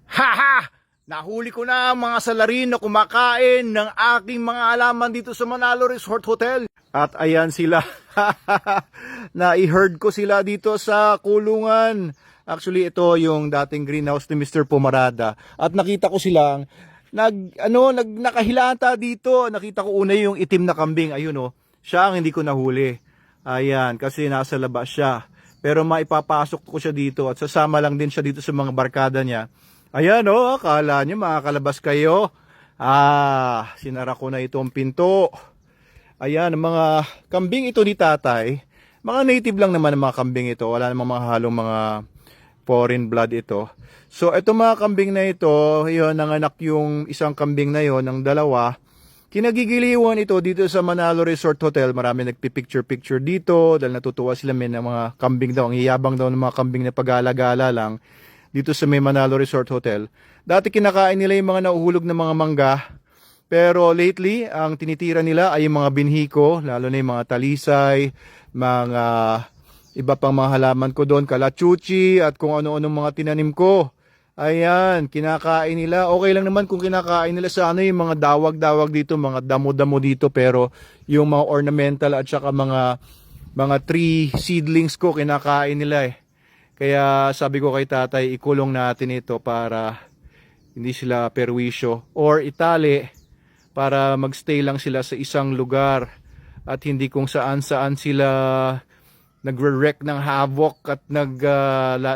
Haha! Nahuli ko na ang mga salarin na kumakain ng aking mga halaman dito sa Manalo Resort Hotel. At ayan sila. Na-i-herd ko sila dito sa kulungan. Actually, ito yung dating greenhouse ni Mr. Pumarada. At nakita ko silang nakahilata dito. Nakita ko una yung itim na kambing. Ayun oh. Siya ang hindi ko nahuli. Ayan, kasi nasa labas siya. Pero maipapasok ko siya dito at sasama lang din siya dito sa mga barkada niya. Ayan oh, akala nyo makakalabas kayo. Sinara ko na itong pinto. Ayan, mga kambing ito ni tatay. Mga native lang naman ang mga kambing ito. Wala namang mga halong mga foreign blood ito. So, ito mga kambing na ito, yun, nanganak yung isang kambing na yon ng dalawa. Kinagigiliwan ito dito sa Manalo Resort Hotel. Marami nagpipicture-picture dito dahil natutuwa sila ng mga kambing daw. Ang iyabang daw ng mga kambing na pag-alagala lang dito sa may Manalo Resort Hotel. Dati kinakain nila yung mga nauhulog na mga mangga. Pero lately, ang tinitira nila ay yung mga binhiko, lalo na yung mga talisay, mga iba pang mga halaman ko doon, kalachuchi at kung ano-anong mga tinanim ko. Ayan, kinakain nila. Okay lang naman kung kinakain nila sa yung mga dawag-dawag dito, mga damo-damo dito, pero yung mga ornamental at saka mga tree seedlings ko kinakain nila eh. Kaya sabi ko kay tatay, ikulong natin ito para hindi sila perwisyo or itali para magstay lang sila sa isang lugar at hindi kung saan-saan sila nagre-wreak ng havoc at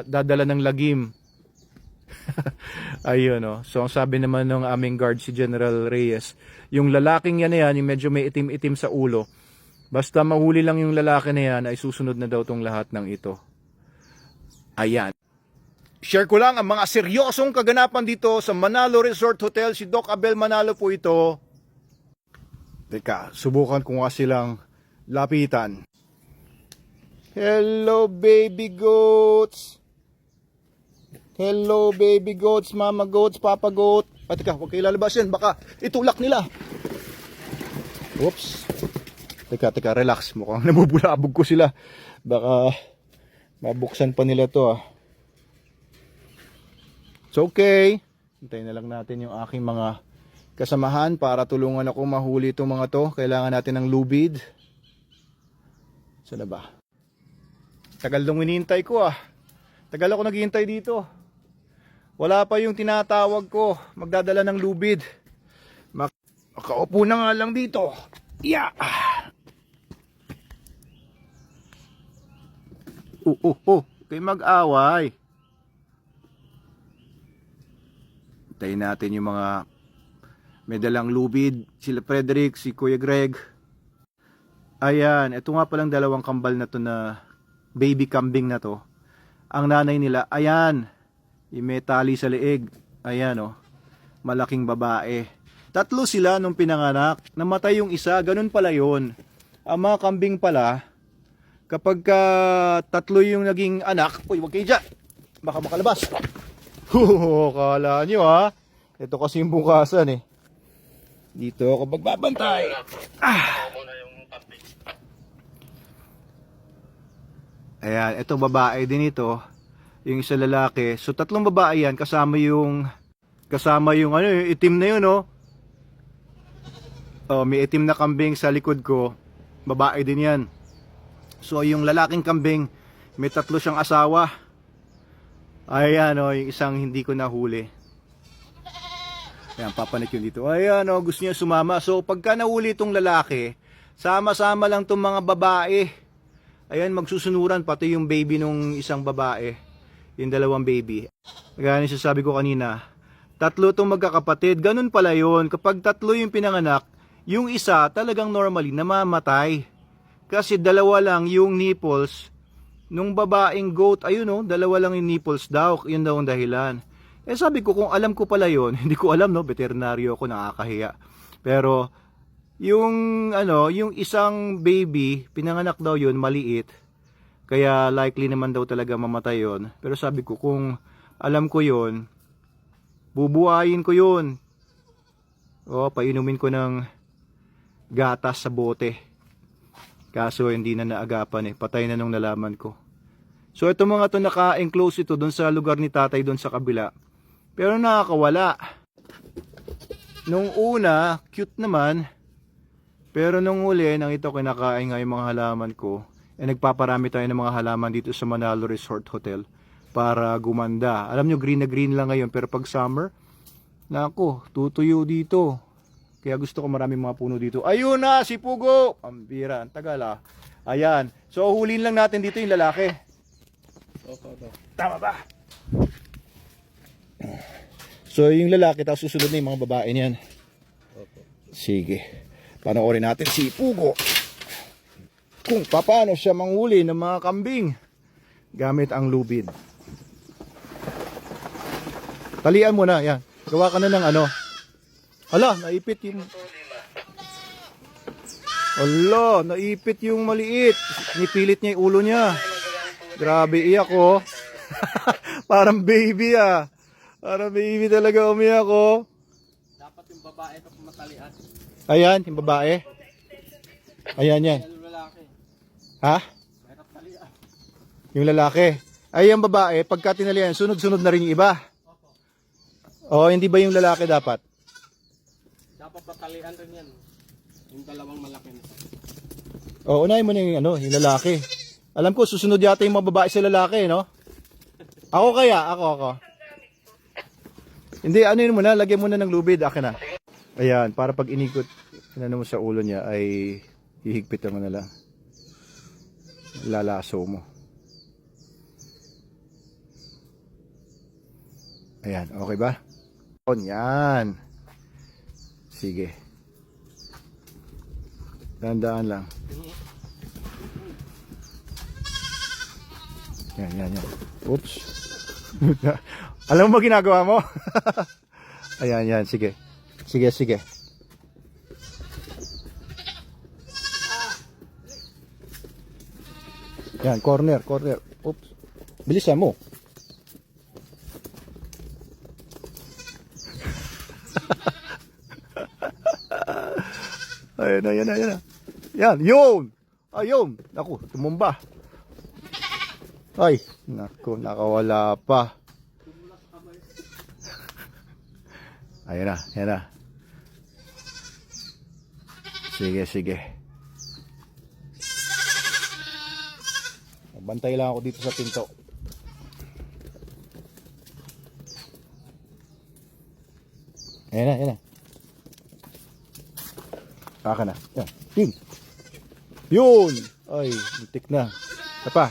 dadala ng lagim. Ayun oh. So ang sabi naman ng aming guard si General Reyes, yung lalaking yan na yan, yung medyo may itim-itim sa ulo, basta mahuli lang yung lalaki na yan ay susunod na daw tong lahat ng ito. Ayan. Share ko lang ang mga seryosong kaganapan dito sa Manalo Resort Hotel. Si Doc Abel Manalo po ito. Teka, subukan ko nga silang lapitan. Hello baby goats. Hello baby goats, mama goats, papa goat. Teka, huwag kayo lalabas yan. Baka itulak nila. Oops. Teka, relax. Mukhang namubulabog ko sila. Baka mabuksan pa nila to It's okay. Hintayin na lang natin yung aking mga kasamahan para tulungan ako mahuli itong mga to. Kailangan natin ng lubid. Saan na ba? Tagal nung hinihintay ko Tagal ako naghihintay dito. Wala pa yung tinatawag ko. Magdadala ng lubid. Makaupo na nga lang dito. Yeah. Okay, mag-away. Tayo natin yung mga may dalang lubid. Sila Frederick, si Kuya Greg. Ayan, ito nga palang dalawang kambal na to na baby kambing na to. Ang nanay nila, ayan, yung may tali sa leeg. Ayan malaking babae. Tatlo sila nung pinanganak. Namatay yung isa, ganun pala yun. Ang mga kambing pala, kapag tatlo yung naging anak, uy, wag kayo dyan, baka makalabas. Kala nyo ito kasi yung bukasan dito ako magbabantay. Ayan, ito babae din ito, yung isa lalaki. So tatlong babae yan, kasama yung yung itim na yun may itim na kambing sa likod ko, babae din yan. So yung lalaking kambing, may tatlo siyang asawa. Ayan yung isang hindi ko nahuli. Ayan, papanik yun dito. Ayan gusto niya sumama. So pagka nahuli itong lalaki, sama-sama lang itong mga babae. Ayan, magsusunuran pati yung baby nung isang babae. Yung dalawang baby. Gaya sabi ko kanina, tatlo itong magkakapatid. Ganun pala yun. Kapag tatlo yung pinanganak, yung isa talagang normally namamatay. Kasi dalawa lang yung nipples nung babaeng goat. Ayun dalawa lang yung nipples daw. Yun daw ang dahilan. Sabi ko, kung alam ko pala yun, hindi ko alam veterinaryo ako, nakakahiya. Pero yung yung isang baby, pinanganak daw yun, maliit. Kaya likely naman daw talaga mamatay yun. Pero sabi ko, kung alam ko yun, bubuhayin ko yun. Painumin ko ng gatas sa bote. Kaso hindi na naagapan patay na nung nalaman ko. So ito mga to naka-enclose ito doon sa lugar ni tatay doon sa kabila. Pero nakakawala. Nung una, cute naman. Pero nung uli, nang ito kinakain nga yung mga halaman ko, nagpaparami tayo ng mga halaman dito sa Manalo Resort Hotel para gumanda. Alam nyo, green na green lang ngayon, pero pag summer, nako, tutuyo dito. Kaya gusto ko maraming mga puno dito. Ayun na, si Pugo! Pambira, ang tagal ah. Ayan. So, hulin lang natin dito yung lalaki. Tama ba? So, yung lalaki, tapos susunod na yung mga babae niyan. Sige. Panoorin natin si Pugo. Kung paano siya manghuli ng mga kambing gamit ang lubid. Talian mo na, yan. Gawa ka na ng ano. Hala, naipit yung... Hala, naipit yung maliit. Nipilit niya yung ulo niya. Grabe, iyak oh. Parang baby ah. Parang baby talaga umiyak oh. Dapat yung babae pa pumatalian. Ayan, yung babae. Ayan yan. Yung lalaki. Ha? Mahirap talian. Yung lalaki. Ay, yung babae, pagka tinalian, sunod-sunod na rin yung iba. Oo, hindi ba yung lalaki dapat? Dapat patalian rin yan. Yung dalawang malaki na. Oo, unahin mo na yung, yung lalaki. Alam ko, susunod yata yung mga babae sa lalaki, no? Ako kaya, ako. Hindi, ano yun muna, lagyan mo na ng lubid, akin na. Ayan, para pag inikot, inano mo sa ulo niya, ay hihigpit mo na lang. Lalaso mo. Ayan, okay ba? Yan. Sige. Dandaan lang. Yan. Oops. Alam mo ba ginagawa mo? Ayan, sige. Sige. Yan, corner. Oops. Bilisan mo. Ayan na. Yan, yun. Ayun. Naku, tumumba. Ay, naku, nakawala pa. Ayan na. Sige. Bantay lang ako dito sa pinto. Ayan na. Kaka na. Yan. Yun. Ay, muntik na. Tapa.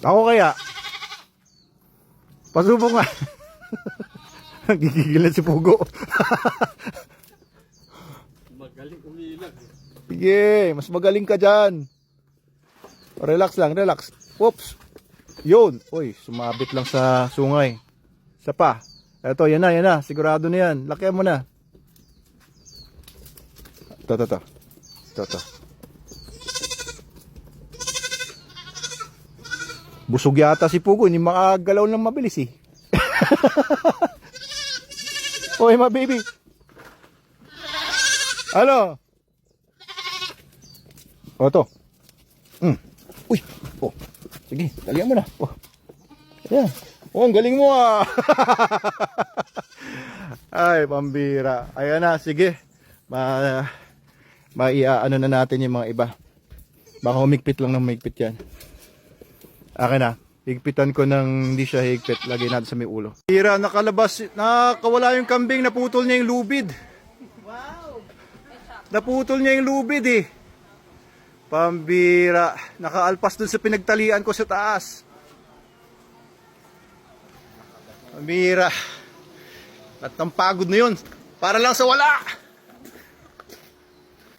Ako kaya. Pasubok nga. Gigigil na si Pugo. Magaling umilag. Sige, mas magaling ka dyan. Relax lang. Oops. Yun. Uy, sumabit lang sa sungay. Isa pa. Eto, yan na. Sigurado na yan. Lakihan mo na. Ito. Busog yata si Pugo. Hindi makagalaw lang mabilis eh. Oy, my baby. Ano? O, to. Uy. Oh. Sige, dalihan mo na. Oh. Ayan. Oh, ang galing mo ah. Ay, pambira. Ayan na, sige. Ano na natin yung mga iba. Baka humigpit lang ng humigpit yan. Akin na. Higpitan ko ng hindi siya higpit. Lagay natin sa may ulo. Pambira, nakalabas. Nakawala yung kambing. Naputol niya yung lubid. Wow. Naputol niya yung lubid eh. Pambira. Nakaalpas dun sa pinagtalian ko sa taas. Pambira. At ang pagod na yun. Para lang sa wala.